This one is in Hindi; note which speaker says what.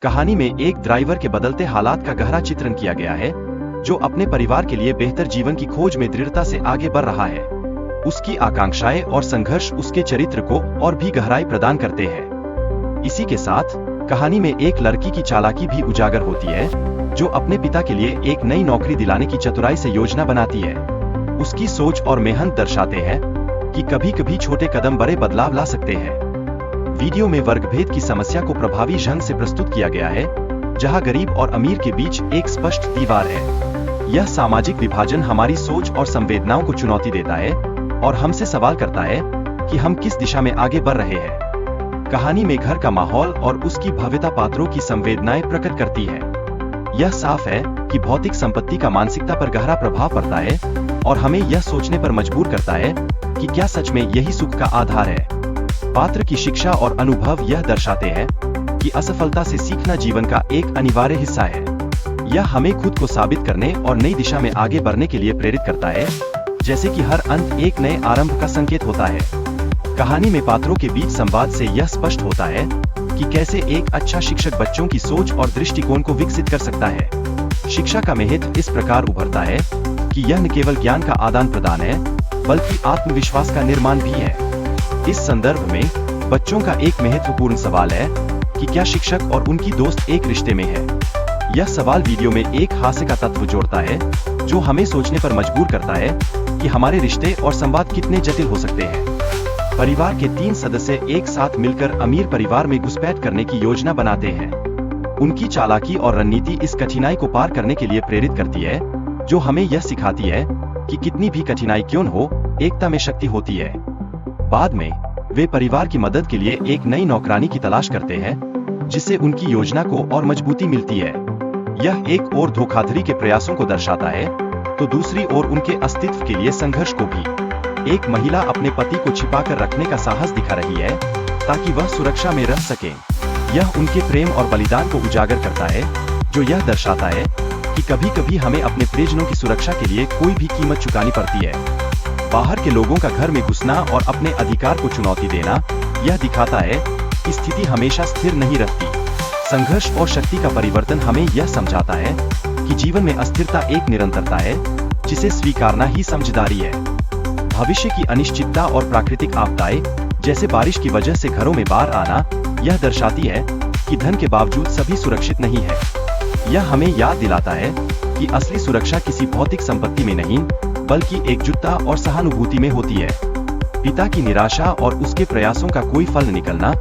Speaker 1: कहानी में एक ड्राइवर के बदलते हालात का गहरा चित्रण किया गया है, जो अपने परिवार के लिए बेहतर जीवन की खोज में दृढ़ता से आगे बढ़ रहा है। उसकी आकांक्षाएं और संघर्ष उसके चरित्र को और भी गहराई प्रदान करते हैं। इसी के साथ कहानी में एक लड़की की चालाकी भी उजागर होती है, जो अपने पिता के लिए एक नई नौकरी दिलाने की चतुराई से योजना बनाती है। उसकी सोच और मेहनत दर्शाते हैं कि कभी-कभी छोटे कदम बड़े बदलाव ला सकते हैं। वीडियो में वर्गभेद की समस्या को प्रभावी ढंग से प्रस्तुत किया गया है, जहां गरीब और अमीर के बीच एक स्पष्ट दीवार है। यह सामाजिक विभाजन हमारी सोच और संवेदनाओं को चुनौती देता है और हमसे सवाल करता है कि हम किस दिशा में आगे बढ़ रहे हैं। कहानी में घर का माहौल और उसकी भव्यता पात्रों की संवेदनाएं प्रकट करती है। यह साफ है कि भौतिक संपत्ति का मानसिकता पर गहरा प्रभाव पड़ता है और हमें यह सोचने पर मजबूर करता है कि क्या सच में यही सुख का आधार है। पात्र की शिक्षा और अनुभव यह दर्शाते हैं कि असफलता से सीखना जीवन का एक अनिवार्य हिस्सा है। यह हमें खुद को साबित करने और नई दिशा में आगे बढ़ने के लिए प्रेरित करता है, जैसे कि हर अंत एक नए आरंभ का संकेत होता है। कहानी में पात्रों के बीच संवाद से यह स्पष्ट होता है कि कैसे एक अच्छा शिक्षक बच्चों की सोच और दृष्टिकोण को विकसित कर सकता है। शिक्षा का महत्व इस प्रकार उभरता है कि यह न केवल ज्ञान का आदान प्रदान है, बल्कि आत्मविश्वास का निर्माण भी है। इस संदर्भ में बच्चों का एक महत्वपूर्ण सवाल है कि क्या शिक्षक और उनकी दोस्त एक रिश्ते में है। यह सवाल वीडियो में एक हास्य का तत्व जोड़ता है, जो हमें सोचने पर मजबूर करता है कि हमारे रिश्ते और संवाद कितने जटिल हो सकते हैं। परिवार के 3 सदस्य एक साथ मिलकर अमीर परिवार में घुसपैठ करने की योजना बनाते हैं। उनकी चालाकी और रणनीति इस कठिनाई को पार करने के लिए प्रेरित करती है, जो हमें यह सिखाती है कि कितनी भी कठिनाई क्यों न हो, एकता में शक्ति होती है। बाद में वे परिवार की मदद के लिए एक नई नौकरानी की तलाश करते हैं, जिससे उनकी योजना को और मजबूती मिलती है। यह एक ओर धोखाधड़ी के प्रयासों को दर्शाता है, तो दूसरी ओर उनके अस्तित्व के लिए संघर्ष को भी। एक महिला अपने पति को छिपाकर रखने का साहस दिखा रही है, ताकि वह सुरक्षा में रह सके। यह उनके प्रेम और बलिदान को उजागर करता है, जो यह दर्शाता है कि कभी-कभी हमें अपने प्रियजनों की सुरक्षा के लिए कोई भी कीमत चुकानी पड़ती है। बाहर के लोगों का घर में घुसना और अपने अधिकार को चुनौती देना यह दिखाता है कि स्थिति हमेशा स्थिर नहीं रहती। संघर्ष और शक्ति का परिवर्तन हमें यह समझाता है कि जीवन में अस्थिरता एक निरंतरता है, जिसे स्वीकारना ही समझदारी है। भविष्य की अनिश्चितता और प्राकृतिक आपदाएं, जैसे बारिश की वजह से घरों में बाढ़ आना, यह दर्शाती है कि धन के बावजूद सभी सुरक्षित नहीं है। यह हमें याद दिलाता है कि असली सुरक्षा किसी भौतिक संपत्ति में नहीं, बल्कि एकजुटता और सहानुभूति में होती है। पिता की निराशा और उसके प्रयासों का कोई फल न निकलना